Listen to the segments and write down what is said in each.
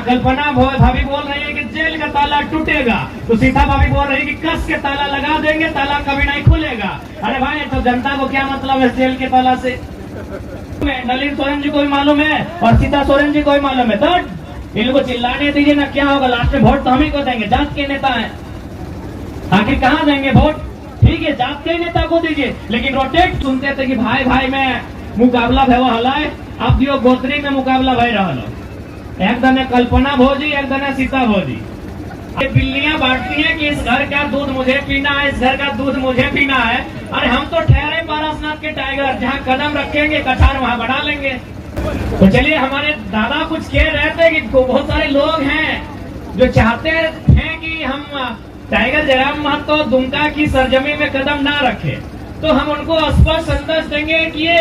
कल्पना भाभी बोल रही है कि जेल का ताला टूटेगा, तो सीता भाभी बोल रही है कि कस के ताला लगा देंगे, ताला कभी नहीं खुलेगा। अरे भाई, तो जनता को क्या मतलब है जेल के ताला से? नलिन सोरेन जी को भी मालूम है और सीता सोरेन जी को भी मालूम है। तो इनको चिल्लाने दीजिए ना, क्या होगा लास्ट में? वोट तो हम ही को देंगे, जात के नेता है, आखिर कहाँ देंगे वोट? ठीक है, जात के नेता को दीजिए, लेकिन रोटेट सुनते थे कि भाई भाई में मुकाबला भय हलाए, अब दियो गोत्री में मुकाबला भय रहा। एक दने कल्पना भोजी, एक दने सीता भोजी। ये बिल्लियां बांटती हैं कि इस घर का दूध मुझे पीना है, इस घर का दूध मुझे पीना है। अरे हम तो ठहरे पारसनाथ के टाइगर, जहाँ कदम रखेंगे कछार वहाँ बढ़ा लेंगे। तो चलिए, हमारे दादा कुछ कह रहे थे कि बहुत सारे लोग हैं जो चाहते हैं कि हम टाइगर जयराम महतो दुमका की सरजमी में कदम ना रखे, तो हम उनको स्पष्ट संदेश देंगे कि ये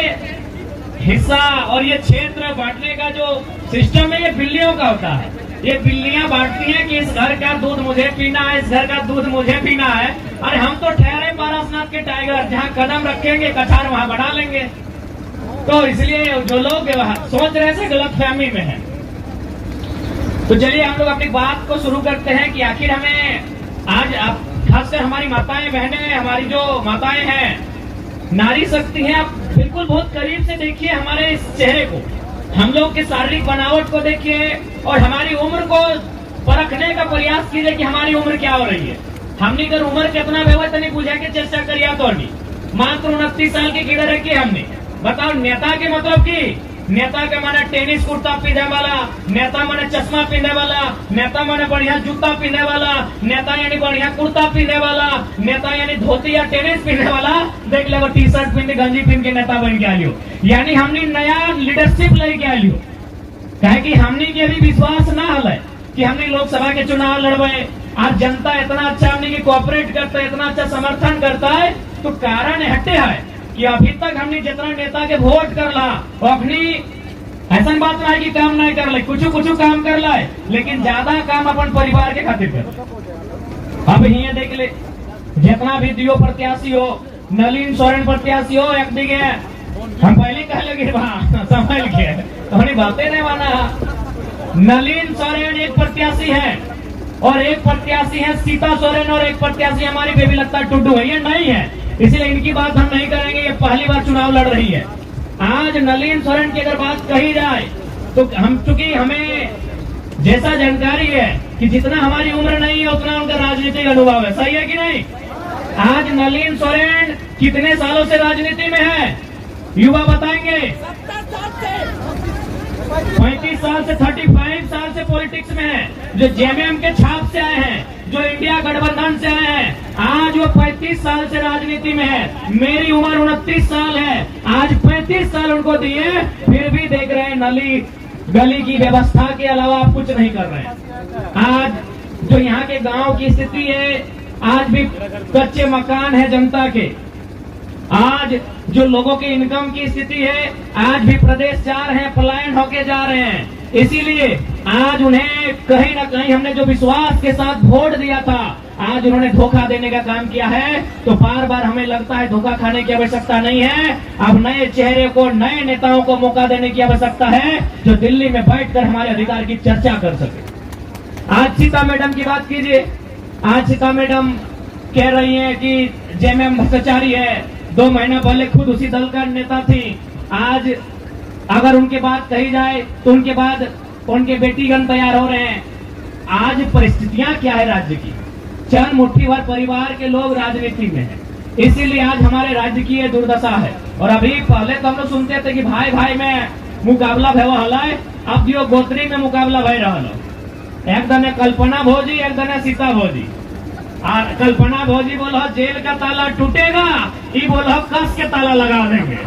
हिस्सा और ये क्षेत्र बांटने का जो सिस्टम है ये बिल्लियों का होता है। ये बिल्लियां बांटती हैं कि इस घर का दूध मुझे पीना है, इस घर का दूध मुझे पीना है। अरे हम तो ठहरे पारसनाथ के टाइगर, जहाँ कदम रखेंगे कछार वहाँ बढ़ा लेंगे। तो इसलिए जो लोग सोच रहे थे गलत फहमी में है। तो चलिए हम लोग अपनी बात को शुरू करते हैं कि आखिर हमें आज खासकर हमारी माताएं बहनें, हमारी जो माताएं हैं, नारी शक्ति है, आप बिल्कुल बहुत करीब से देखिए हमारे इस चेहरे को, हम लोग की शारीरिक बनावट को देखिए और हमारी उम्र को परखने का प्रयास कीजिए कि हमारी उम्र क्या हो रही है। हमने अगर उम्र कितना व्यवस्था नहीं पूछा के चर्चा करिए तो नहीं, मात्र 29 साल की किधर रखी हमने। बताओ, नेता के मतलब की नेता के माने टेनिस कुर्ता पहने वाला, नेता माने चश्मा पहने वाला, नेता माने बढ़िया जूता पहने वाला, नेता यानी बढ़िया कुर्ता पहने वाला, नेता यानी धोती या टेनिस पहने वाला। देख ले, टी शर्ट पहन गंजी पहन के नेता बन के आलियो, यानी हमने नया लीडरशिप लेके आलियो। कहे कि हमने के भी विश्वास ना हल कि हमने लोकसभा के चुनाव लड़वे। आज जनता इतना अच्छा हमने की कोऑपरेट करता है, इतना अच्छा समर्थन करता है, तो कारण हटे है कि अभी तक हमने जितना नेता के वोट कर ला, अपनी ऐसा बात ना है कि काम नहीं कर ले, कुछ काम कर ला, लेकिन ज्यादा काम अपन परिवार के खातिर कर। अब ये देख ले, जितना भी दियो प्रत्याशी हो, नलिन सोरेन प्रत्याशी हो, एक दिखे हम पहले कह लगे संभाल के तो बातें नहीं माना। नलिन सोरेन एक प्रत्याशी है और एक प्रत्याशी है सीता सोरेन और एक प्रत्याशी हमारी बेबी लता टुड्डू है। ये नहीं है, इसलिए इनकी बात हम नहीं करेंगे। ये पहली बार चुनाव लड़ रही है। आज नलिन सोरेन की अगर बात कही जाए तो हम, चूंकि हमें जैसा जानकारी है कि जितना हमारी उम्र नहीं है उतना उनका राजनीतिक अनुभव है, सही है कि नहीं? आज नलिन सोरेन कितने सालों से राजनीति में है, युवा बताएंगे? 35 साल से 35 साल से पॉलिटिक्स में है, जो जेएमएम के छाप से आए हैं, जो इंडिया गठबंधन से आए हैं। आज वो 35 साल से राजनीति में है। मेरी उम्र 29 साल है, आज 35 साल उनको दिए, फिर भी देख रहे हैं नली गली की व्यवस्था के अलावा आप कुछ नहीं कर रहे हैं। आज जो यहाँ के गांव की स्थिति है, आज भी कच्चे मकान है जनता के। आज जो लोगों की इनकम की स्थिति है, आज भी प्रदेश जा रहे हैं, पलायन होके जा रहे हैं। इसीलिए आज उन्हें कहीं ना कहीं हमने जो विश्वास के साथ वोट दिया था, आज उन्होंने धोखा देने का काम किया है। तो बार बार हमें लगता है धोखा खाने की आवश्यकता नहीं है। अब नए चेहरे को, नए नेताओं को मौका देने की आवश्यकता है, जो दिल्ली में बैठकर हमारे अधिकार की चर्चा कर सके। आज सीता मैडम की बात कीजिए। आज सीता मैडम कह रही है कि जेएमएम भ्रष्टाचारी है। 2 महीना पहले खुद उसी दल का नेता थी। आज अगर उनके बात कही जाए तो उनके बाद उनके बेटीगण तैयार हो रहे हैं। आज परिस्थितियां क्या है राज्य की? चंद मुट्ठी भर परिवार के लोग राजनीति में हैं, इसीलिए आज हमारे राज्य की ये दुर्दशा है। और अभी पहले तो हम लोग सुनते थे कि भाई भाई में मुकाबला भय हलाए, अब दियो गोत्री में मुकाबला भय रहा। एक दने कल्पना भोजी, एक दने सीता भोजी। कल्पना भोजी बोलो जेल का ताला टूटेगा, ये बोलो कस के ताला लगा देंगे।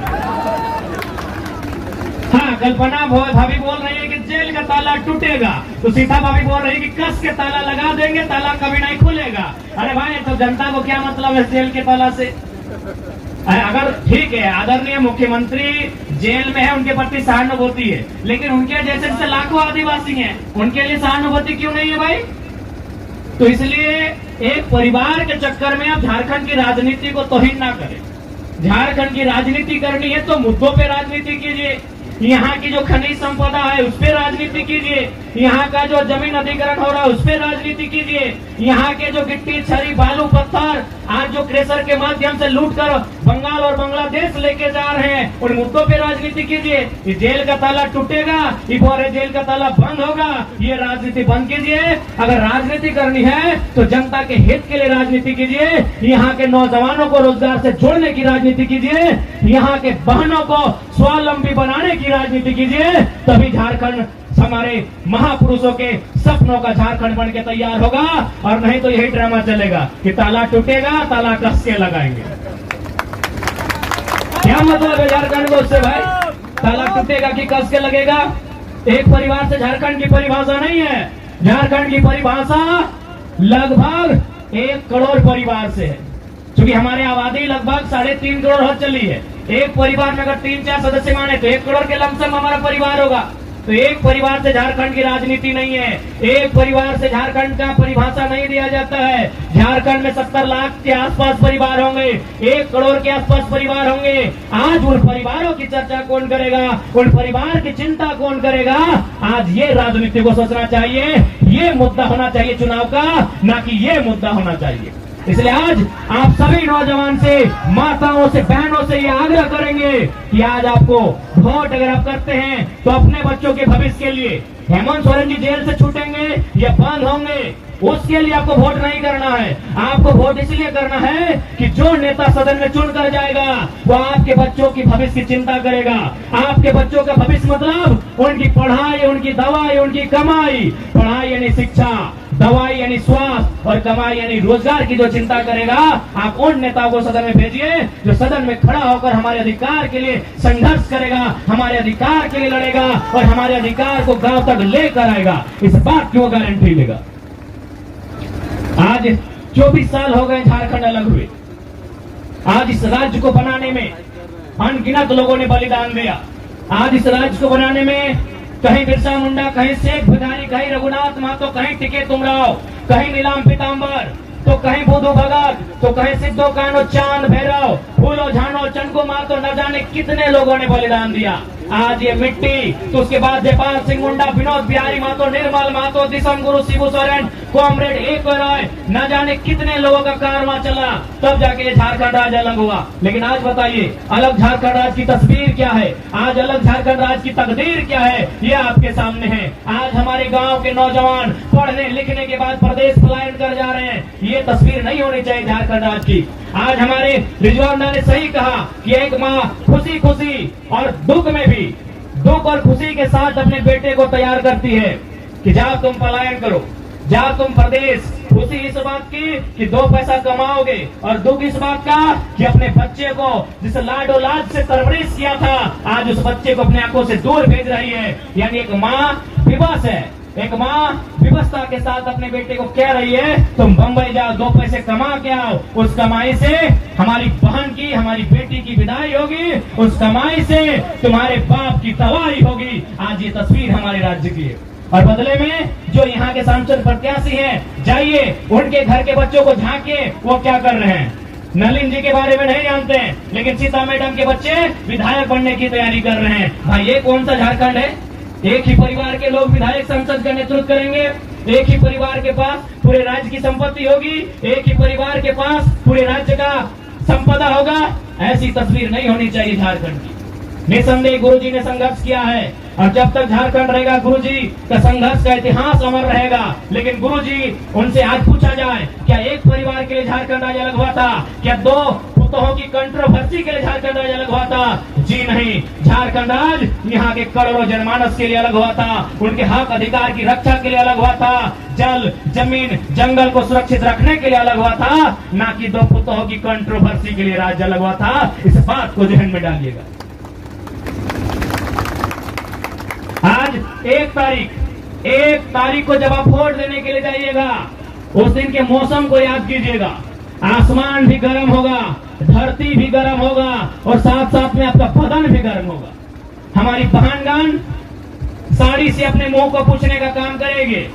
हाँ, कल्पना भाभी बोल रही है कि जेल का ताला टूटेगा, तो सीता भाभी बोल रही है कि कस के ताला लगा देंगे, ताला कभी नहीं खुलेगा। अरे भाई, तो जनता को क्या मतलब है जेल के ताला से? अगर ठीक है, आदरणीय मुख्यमंत्री जेल में है, उनके प्रति सहानुभूति है, लेकिन उनके जैसे लाखों आदिवासी हैं, उनके लिए सहानुभूति क्यों नहीं है भाई? तो इसलिए एक परिवार के चक्कर में आप झारखंड की राजनीति को तौहीन ना करें। झारखंड की राजनीति करनी है तो मुद्दों पे राजनीति कीजिए। यहाँ की जो खनिज संपदा है उस पर राजनीति कीजिए, यहाँ का जो जमीन अधिग्रहण हो रहा है उस पर राजनीति कीजिए, यहाँ के जो गिट्टी छरी बालू पत्थर आज जो क्रेशर के माध्यम से लूट कर बंगाल और बांग्लादेश लेके जा रहे हैं उन मुद्दों पे राजनीति कीजिए। ये जेल का ताला टूटेगा, ये जेल का ताला बंद होगा, ये राजनीति बंद कीजिए। अगर राजनीति करनी है तो जनता के हित के लिए राजनीति कीजिए, यहाँ के नौजवानों को रोजगार से जोड़ने की राजनीति कीजिए, यहाँ के बहनों को स्वावलंबी बनाने की राजनीति कीजिए, तभी झारखंड हमारे महापुरुषों के सपनों का झारखंड बन के तैयार होगा। और नहीं तो यही ड्रामा चलेगा कि ताला टूटेगा, ताला कस के लगाएंगे। क्या मतलब है झारखंड को उससे भाई? ताला टूटेगा कि कस के लगेगा? एक परिवार से झारखंड की परिभाषा नहीं है। झारखंड की परिभाषा लगभग 1 करोड़ परिवार से है, क्योंकि हमारे आबादी लगभग 3.5 करोड़ हो चली है। एक परिवार में अगर 3-4 सदस्य माने तो 1 करोड़ के लमसम हमारा परिवार होगा। तो एक परिवार से झारखंड की राजनीति नहीं है, एक परिवार से झारखंड का परिभाषा नहीं दिया जाता है। झारखंड में 70 लाख के आसपास परिवार होंगे, 1 करोड़ के आसपास परिवार होंगे। आज उन परिवारों की चर्चा कौन करेगा, उन परिवार की चिंता कौन करेगा? आज ये राजनीति को सोचना चाहिए, ये मुद्दा होना चाहिए चुनाव का, ना कि ये मुद्दा होना चाहिए। इसलिए आज आप सभी नौजवान से, माताओं से, बहनों से ये आग्रह करेंगे कि आज आपको वोट अगर आप करते हैं तो अपने बच्चों के भविष्य के लिए, हेमंत सोरेन जी जेल से छूटेंगे या बंद होंगे उसके लिए आपको वोट नहीं करना है। आपको वोट इसलिए करना है कि जो नेता सदन में चुन कर जाएगा वो आपके बच्चों की भविष्य की चिंता करेगा। आपके बच्चों का भविष्य मतलब उनकी पढ़ाई, उनकी दवाई, उनकी कमाई। पढ़ाई यानी शिक्षा, दवाई यानी स्वास्थ्य और कमाई यानी रोजगार की जो चिंता करेगा। आप उन नेताओं को सदन में भेजिए जो सदन में खड़ा होकर हमारे अधिकार के लिए संघर्ष करेगा, हमारे अधिकार के लिए लड़ेगा और हमारे अधिकार को गांव तक लेकर आएगा। इस बात की वो गारंटी लेगा। आज 24 साल हो गए झारखंड अलग हुए। आज इस राज्य को बनाने में अनगिनत लोगों ने बलिदान दिया। आज इस राज्य को बनाने में कहीं बिरसा मुंडा, कहीं शेख भिखारी, कहीं रघुनाथ महतो, कहीं टिके तुमराव, कहीं नीलाम पीताम्बर, तो कहीं बुधू भगत, तो कहीं सिद्धो कानो, चांद भैरव, फूलो झानो, चंको मातो, न जाने कितने लोगों ने बलिदान दिया। आज ये मिट्टी, तो उसके बाद जयपाल सिंह मुंडा, विनोद बिहारी महतो, निर्मल महतो, दिसम गुरु, शिबू सोरेन, कॉमरेड एक राय, न जाने कितने लोगों का कारवां चला, तब जाके झारखंड राज्य अलग हुआ। लेकिन आज बताइए, अलग झारखंड राज्य की तस्वीर क्या है? आज अलग झारखंड राज्य की तकदीर क्या है? ये आपके सामने है। आज हमारे गांव के नौजवान पढ़ने लिखने के बाद प्रदेश पलायन कर जा रहे हैं। ये तस्वीर नहीं होनी चाहिए झारखंड राज्य की। आज हमारे रिजवाना ने सही कहा कि एक माँ खुशी खुशी और दुख में भी, दुख और खुशी के साथ अपने बेटे को तैयार करती है कि जाओ तुम पलायन करो, जाओ तुम प्रदेश। खुशी इस बात की कि 2 पैसा कमाओगे और दुख इस बात का कि अपने बच्चे को जिस लाडो लाड से परवरिश किया था, आज उस बच्चे को अपने आंखों से दूर भेज रही है। यानी एक माँ विवश है, एक माँ विवशता के साथ अपने बेटे को कह रही है तुम बंबई जाओ, 2 पैसे कमा के आओ। उस कमाई से हमारी बहन की, हमारी बेटी की विदाई होगी, उस कमाई से तुम्हारे बाप की तबाही होगी। आज ये तस्वीर हमारे राज्य की है। और बदले में जो यहाँ के सांसद प्रत्याशी हैं, जाइए उनके घर के बच्चों को झांकिए, वो क्या कर रहे हैं। नलिन जी के बारे में नहीं जानते हैं, लेकिन सीता मैडम के बच्चे विधायक बनने की तैयारी कर रहे हैं। भाई ये कौन सा झारखंड है? एक ही परिवार के लोग विधायक संसद का नेतृत्व करेंगे, एक ही परिवार के पास पूरे राज्य की संपत्ति होगी, एक ही परिवार के पास पूरे राज्य का संपदा होगा। ऐसी तस्वीर नहीं होनी चाहिए झारखंड की। निसंदेह गुरुजी ने संघर्ष किया है और जब तक झारखंड रहेगा गुरुजी का संघर्ष का इतिहास अमर रहेगा। लेकिन गुरुजी, उनसे आज पूछा जाए क्या एक परिवार के लिए झारखंड राज्य अलग हुआ था? क्या 2 पुतों की कंट्रोवर्सी के लिए झारखंड राज्य अलग हुआ था? जी नहीं, झारखंड राज्य यहाँ के करोड़ों जनमानस के लिए अलग हुआ था, उनके हक अधिकार की रक्षा के लिए अलग हुआ था, जल जमीन जंगल को सुरक्षित रखने के लिए अलग हुआ था, ना कि 2 पुतों की कंट्रोवर्सी के लिए राज्य अलग हुआ था। इस बात को ध्यान में डालिएगा। आज 1 तारीख को जब आप वोट देने के लिए जाइएगा, उस दिन के मौसम को याद कीजिएगा। आसमान भी गर्म होगा, धरती भी गर्म होगा और साथ साथ में आपका बदन भी गर्म होगा। हमारी बहनगण साड़ी से अपने मुंह को पोंछने का काम करेंगे,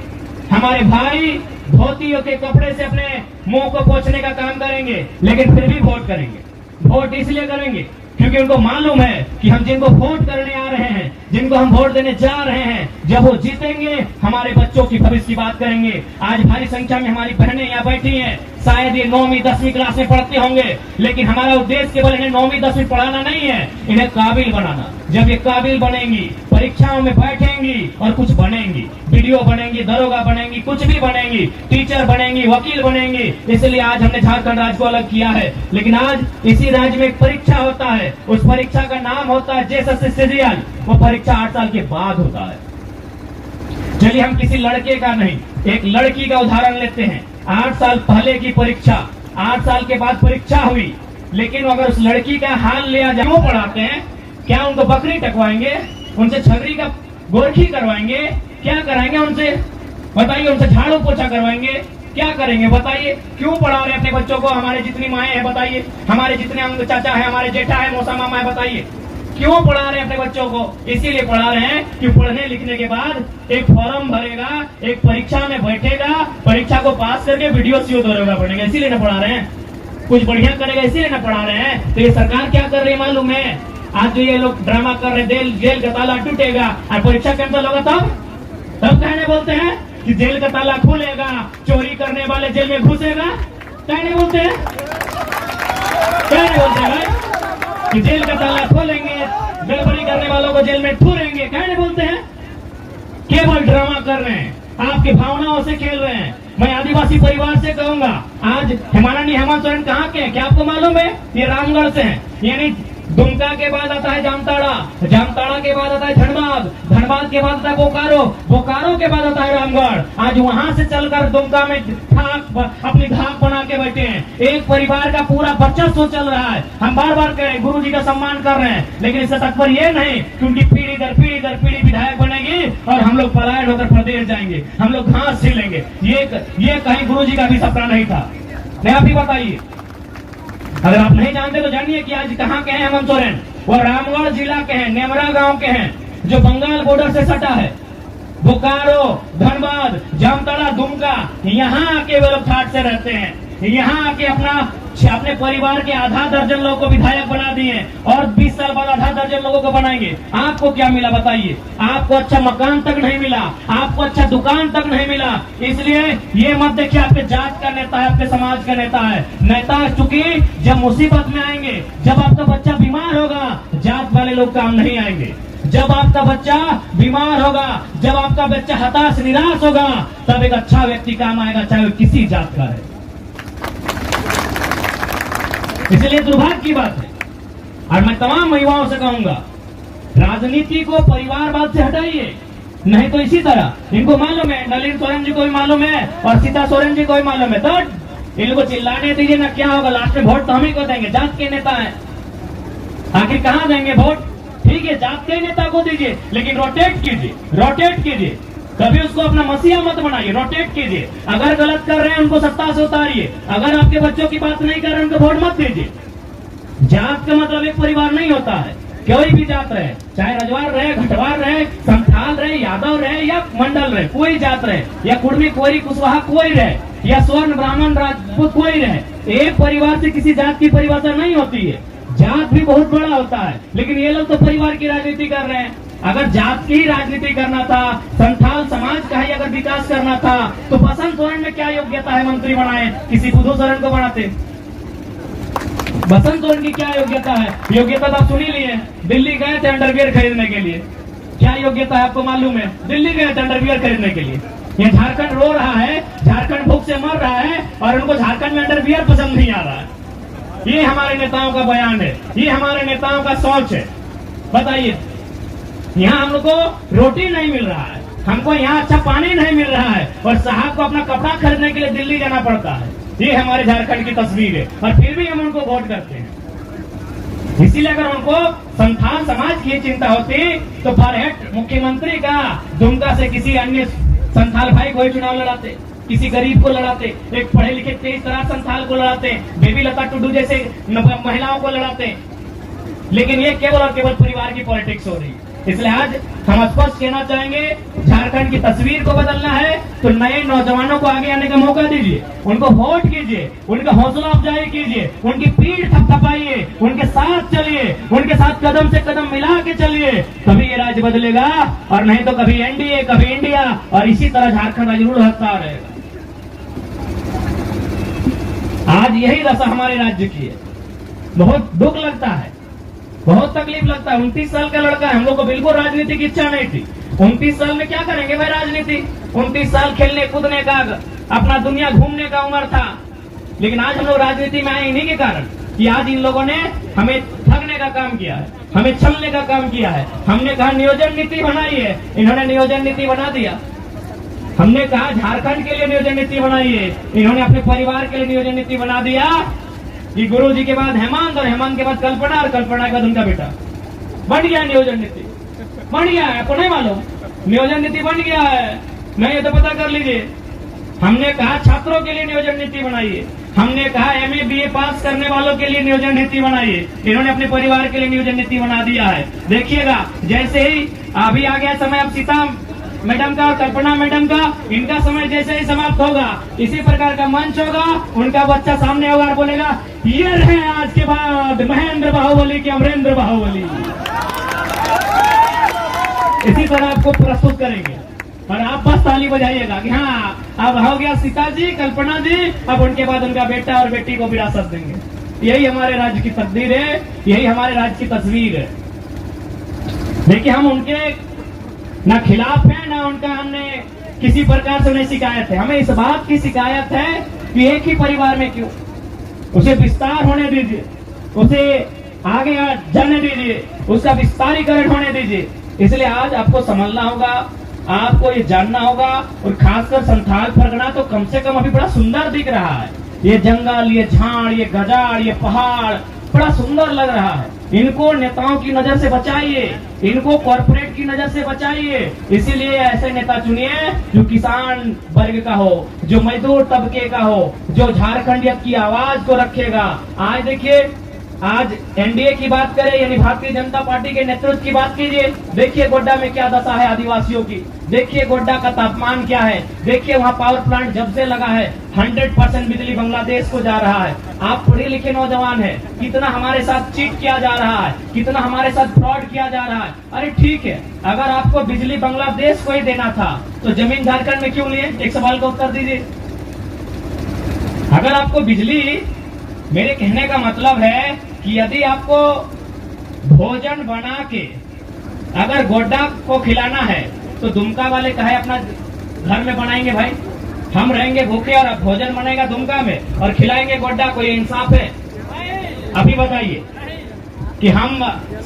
हमारे भाई धोतियों के कपड़े से अपने मुंह को पोंछने का काम करेंगे, लेकिन फिर भी वोट करेंगे। वोट इसलिए करेंगे क्योंकि उनको मालूम है कि हम जिनको वोट करने आ रहे हैं, जिनको हम वोट देने जा रहे हैं, जब वो जीतेंगे हमारे बच्चों की भविष्य की बात करेंगे। आज भारी संख्या में हमारी बहनें यहाँ बैठी हैं, शायद ये 9वीं 10वीं क्लास में पढ़ते होंगे, लेकिन हमारा उद्देश्य केवल इन्हें 9वीं 10वीं पढ़ाना नहीं है, इन्हें काबिल बनाना। जब ये काबिल बनेंगी, परीक्षाओं में बैठेंगी और कुछ बनेंगी, वीडियो बनेंगी, दरोगा बनेंगी, कुछ भी बनेंगी, टीचर बनेंगी, वकील बनेंगी। इसलिए आज हमने झारखंड राज्य को अलग किया है। लेकिन आज इसी राज्य में एक परीक्षा होता है, उस परीक्षा का नाम होता है JSS। वो परीक्षा 8 साल के बाद होता है। चलिए हम किसी लड़के का नहीं, एक लड़की का उदाहरण लेते हैं। 8 साल पहले की परीक्षा, 8 साल के बाद परीक्षा हुई, लेकिन अगर उस लड़की का हाल लिया जाए, क्यों पढ़ाते हैं? क्या उनको बकरी टकवाएंगे? उनसे छगरी का गोरखी करवाएंगे? क्या कराएंगे उनसे? बताइए। उनसे झाड़ू पोछा करवाएंगे? क्या करेंगे बताइए? क्यों पढ़ा रहे अपने बच्चों को? हमारे जितनी माएं हैं बताइए, हमारे जितने अंग चाचा है, हमारे जेठा है, मौसा मामा है, बताइए क्यों पढ़ा रहे हैं अपने बच्चों को? इसीलिए पढ़ा रहे हैं कि पढ़ने लिखने के बाद एक फॉर्म भरेगा, एक परीक्षा में बैठेगा, परीक्षा को पास करके वीडियो CO दरोगा बनेगा। इसीलिए ना पढ़ा रहे हैं, कुछ बढ़िया करेगा इसीलिए ना पढ़ा रहे हैं। तो ये सरकार क्या कर रही है मालूम है? आज जो ये लोग ड्रामा कर रहे हैं, जेल का ताला टूटेगा और परीक्षा कैंसिल होगा, तब कहने बोलते हैं कि जेल का ताला खुलेगा, चोरी करने वाले जेल में घुसेगा। कहने बोलते हैं, कहने बोलते हैं भाई कि जेल का ताला खोलेंगे, गड़बड़ी करने वालों को जेल में ठूरेंगे। कहने बोलते हैं, केवल ड्रामा कर रहे हैं, आपकी भावनाओं से खेल रहे हैं। मैं आदिवासी परिवार से कहूंगा, आज हिमालय हेमंत सोरेन कहाँ के हैं? क्या आपको मालूम है? ये रामगढ़ से हैं। यानी दुमका के बाद आता है जामताड़ा, जामताड़ा के बाद आता है धनबाद, धनबाद के बाद आता है बोकारो, बोकारो के बाद आता है रामगढ़। आज वहां से चलकर दुमका में अपनी धाक बना के बैठे हैं। एक परिवार का पूरा वर्चस्व चल रहा है। हम बार बार कह रहे हैं, गुरु जी का सम्मान कर रहे हैं, लेकिन इससे तात्पर्य ये नहीं कि उनकी पीढ़ी दर पीढ़ी दर पीढ़ी विधायक बनेगी और हम लोग पलायन होकर प्रदेश जाएंगे, हम लोग घास झेलेंगे। ये कहीं गुरु जी का भी सपना नहीं था। नहीं, आप ही बताइए। अगर आप नहीं जानते तो जानिए कि आज कहाँ के हैं हेमंत सोरेन। वो रामगढ़ जिला के हैं, नेमरा गांव के हैं, जो बंगाल बॉर्डर से सटा है। बोकारो, धनबाद, जामताड़ा, दुमका, यहाँ आके वो लोग ठाट से रहते हैं। यहाँ आके अपने परिवार के आधा दर्जन लोगों को विधायक बना दिए और 20 साल बाद आधा दर्जन लोगों को बनाएंगे। आपको क्या मिला बताइए? आपको अच्छा मकान तक नहीं मिला, आपको अच्छा दुकान तक नहीं मिला। इसलिए ये मत देखिए आपके जात का नेता है, आपके समाज का नेता है। नेता चूंकि जब मुसीबत में आएंगे, जब आपका बच्चा बीमार होगा, जात वाले लोग काम नहीं आएंगे। जब आपका बच्चा बीमार होगा, जब आपका बच्चा हताश निराश होगा, तब एक अच्छा व्यक्ति काम आएगा, चाहे वो किसी जात का है। इसलिए दुर्भाग्य की बात है। और मैं तमाम युवाओं से कहूंगा, राजनीति को परिवारवाद से हटाइए, नहीं तो इसी तरह इनको मालूम है, नलिन सोरेन जी को भी मालूम है और सीता सोरेन जी को भी मालूम है, तो इनको चिल्लाने दीजिए ना, क्या होगा? लास्ट में वोट तो हम ही को देंगे, जात के नेता है। आखिर कहां देंगे वोट? ठीक है, जात के नेता को दीजिए, लेकिन रोटेट कीजिए, रोटेट कीजिए। कभी उसको अपना मसीहा मत बनाइए, रोटेट कीजिए। अगर गलत कर रहे हैं उनको सत्ता से उतारिए, अगर आपके बच्चों की बात नहीं कर रहे हैं उनको वोट मत दीजिए। जात का मतलब एक परिवार नहीं होता है, कोई भी जात रहे, चाहे रजवार रहे, घटवार रहे, संथाल रहे, यादव रहे या मंडल रहे, कोई जात रहे, या कुर्मी, कोरी, कुशवाहा कोई रहे, या स्वर्ण, ब्राह्मण, राजपूत कोई रहे, एक परिवार से किसी जात की परिभाषा नहीं होती है। जात भी बहुत बड़ा होता है, लेकिन ये लोग तो परिवार की राजनीति कर रहे हैं। अगर जात की ही राजनीति करना था, संथाल समाज का ही अगर विकास करना था, तो बसंत सोरेन में क्या योग्यता है मंत्री बनाए? किसी बुद्धू सोरेन को बनाते। बसंत सोरेन की क्या योग्यता है? योग्यता तो आप सुन ही लिए, दिल्ली गए थे अंडरवियर खरीदने के लिए। क्या योग्यता है आपको मालूम है? दिल्ली गए थे अंडरवियर खरीदने के लिए। ये झारखंड रो रहा है, झारखंड भूख से मर रहा है और उनको झारखंड में अंडरवियर पसंद नहीं आ रहा है। ये हमारे नेताओं का बयान है, ये हमारे नेताओं का सोच है। बताइए, यहाँ हम लोग को रोटी नहीं मिल रहा है, हमको यहाँ अच्छा पानी नहीं मिल रहा है और साहब को अपना कपड़ा खरीदने के लिए दिल्ली जाना पड़ता है। ये हमारे झारखंड की तस्वीर है और फिर भी हम उनको वोट करते हैं। इसीलिए अगर उनको संथाल समाज की चिंता होती तो फॉरहेड मुख्यमंत्री का दुमका से किसी अन्य संथाल भाई को ही चुनाव लड़ाते, किसी गरीब को लड़ाते, एक पढ़े लिखे तेज तरह संथाल को लड़ाते, बेबी लता टुडू जैसे महिलाओं को लड़ाते। लेकिन ये केवल और केवल परिवार की पॉलिटिक्स हो रही है। इसलिए आज हम स्पष्ट कहना चाहेंगे, झारखंड की तस्वीर को बदलना है तो नए नौजवानों को आगे आने का मौका दीजिए, उनको वोट कीजिए, उनका हौसला अफजाई कीजिए, उनकी पीठ थपथपाइए, उनके साथ चलिए, उनके साथ कदम से कदम मिला के चलिए, तभी ये राज्य बदलेगा। और नहीं तो कभी एनडीए, कभी इंडिया, और इसी तरह झारखंड राज्य रूढ़ होता रहेगा। आज यही दशा हमारे राज्य की है। बहुत दुख लगता है, बहुत तकलीफ लगता है। 29 साल का लड़का है, हम लोग को बिल्कुल राजनीति की इच्छा नहीं थी। 29 साल में क्या करेंगे भाई राजनीति? 29 साल खेलने कूदने का, अपना दुनिया घूमने का उम्र था। लेकिन आज हम लोग राजनीति में आए इन्हीं के कारण कि आज इन लोगों ने हमें ठगने का काम किया है, हमें छलने का काम किया है। हमने कहा नियोजन नीति बनाई है, इन्होंने नियोजन नीति बना दिया। हमने कहा झारखंड के लिए नियोजन नीति बनाई है, इन्होंने अपने परिवार के लिए नियोजन नीति बना दिया कि गुरु जी के बाद हेमंत, और हेमंत के बाद कल्पना, और कल्पना के बाद उनका बेटा। बन गया नियोजन नीति, बन गया है। आपको नहीं मालूम? नियोजन नीति बन गया है, नहीं ये तो पता कर लीजिए। हमने कहा छात्रों के लिए नियोजन नीति बनाइए, हमने कहा एमए बीए पास करने वालों के लिए नियोजन नीति बनाइए, इन्होंने अपने परिवार के लिए नियोजन नीति बना दिया है। देखिएगा जैसे ही अभी आ गया समय, अब सीता मैडम का, कल्पना मैडम का, इनका समय जैसे ही समाप्त होगा, इसी प्रकार का मंच होगा, उनका बच्चा सामने होगा और बोलेगा ये रहे आज के बाद महेंद्र बाहुबली के अमरेंद्र बाहुबली। इसी तरह आपको प्रस्तुत करेंगे और आप बस ताली बजाइएगा कि हाँ अब हो गया सीता जी, कल्पना जी, अब उनके बाद उनका बेटा और बेटी को विरासत देंगे। यही हमारे राज्य की तकदीर है, यही हमारे राज्य की तस्वीर है। देखिए हम उनके ना खिलाफ है, ना उनका हमने किसी प्रकार से उन्हें शिकायत है। हमें इस बात की शिकायत है कि एक ही परिवार में क्यों, उसे विस्तार होने दीजिए, उसे आगे जाने दीजिए, उसका विस्तारीकरण होने दीजिए। इसलिए आज आपको समझना होगा, आपको ये जानना होगा, और खासकर संथाल परगना तो कम से कम अभी बड़ा सुंदर दिख रहा है। ये जंगल, ये झाड़, ये गजाड़, ये पहाड़ बड़ा सुंदर लग रहा है। इनको नेताओं की नजर से बचाइए, इनको कॉर्पोरेट की नजर से बचाइए। इसीलिए ऐसे नेता चुनिए जो किसान वर्ग का हो, जो मजदूर तबके का हो, जो झारखंडियत की आवाज को रखेगा। आज देखिए, आज एनडीए की बात करें यानी भारतीय जनता पार्टी के नेतृत्व की बात कीजिए, देखिए गोड्डा में क्या दशा है आदिवासियों की, देखिए गोड्डा का तापमान क्या है, देखिए वहाँ पावर प्लांट जब से लगा है 100% बिजली बांग्लादेश को जा रहा है। आप पढ़े लिखे नौजवान हैं, कितना हमारे साथ चीट किया जा रहा है, कितना हमारे साथ फ्रॉड किया जा रहा है। अरे ठीक है, अगर आपको बिजली बांग्लादेश को ही देना था तो जमीन झारखंड में क्यों लिए? एक सवाल का उत्तर दीजिए। अगर आपको बिजली, मेरे कहने का मतलब है कि यदि आपको भोजन बना के अगर गोड्डा को खिलाना है तो दुमका वाले कहे अपना घर में बनाएंगे भाई, हम रहेंगे भूखे और भोजन बनेगा दुमका में और खिलाएंगे गोड्डा को, ये इंसाफ है? अभी बताइए कि हम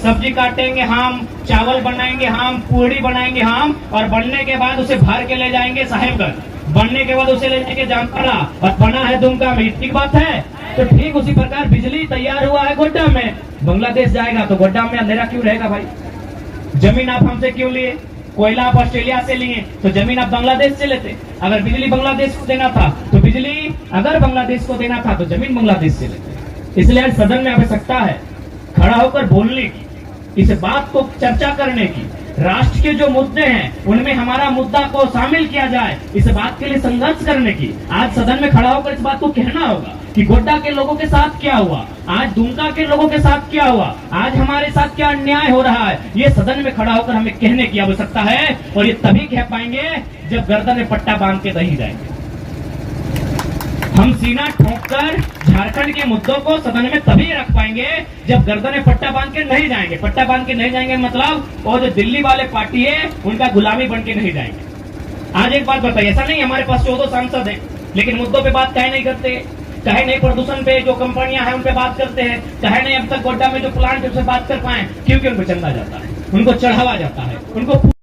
सब्जी काटेंगे, हम चावल बनाएंगे, हम पूड़ी बनाएंगे, हम और बनने के बाद उसे भर के ले जाएंगे साहेबगंज, बनने के बाद उसे ले जाएंगे जामताड़ा और बना है दुमका में। ठीक बात है? तो ठीक उसी प्रकार बिजली तैयार हुआ है गोड्डा में, बांग्लादेश जाएगा तो गोड्डा में अंधेरा क्यों रहेगा भाई? जमीन आप हमसे क्यों लिए? कोयला आप ऑस्ट्रेलिया से लिए तो जमीन आप बांग्लादेश से लेते। अगर बिजली बांग्लादेश को देना था तो बिजली, अगर बांग्लादेश को देना था तो जमीन बांग्लादेश से लेते। इसलिए आज सदन में आवश्यकता है खड़ा होकर बोलने की, इस बात को चर्चा करने की, राष्ट्र के जो मुद्दे हैं उनमें हमारा मुद्दा को शामिल किया जाए, इस बात के लिए संघर्ष करने की। आज सदन में खड़ा होकर इस बात को कहना होगा कि गोड्डा के लोगों के साथ क्या हुआ, आज दुमका के लोगों के साथ क्या हुआ, आज हमारे साथ क्या अन्याय हो रहा है, ये सदन में खड़ा होकर हमें कहने की आवश्यकता है। और ये तभी कह पाएंगे जब गर्दन में पट्टा बांध के नहीं जाएंगे। हम सीना ठोंककर झारखंड के मुद्दों को सदन में तभी रख पाएंगे जब गर्दन में पट्टा बांध के नहीं जाएंगे। पट्टा बांध के नहीं जाएंगे मतलब वो जो दिल्ली वाले पार्टी है उनका गुलामी बन के नहीं जाएंगे। आज एक बात बताइए, ऐसा नहीं हमारे पास 14 सांसद हैं लेकिन मुद्दों पे बात कहे नहीं करते, कहे नहीं प्रदूषण पे जो कंपनियां हैं उन पे बात करते हैं, कहे नहीं अब तक गोड्डा में जो प्लांट है उससे बात कर पाए, क्योंकि उनको चंदा जाता है, उनको चढ़ावा जाता है, उनको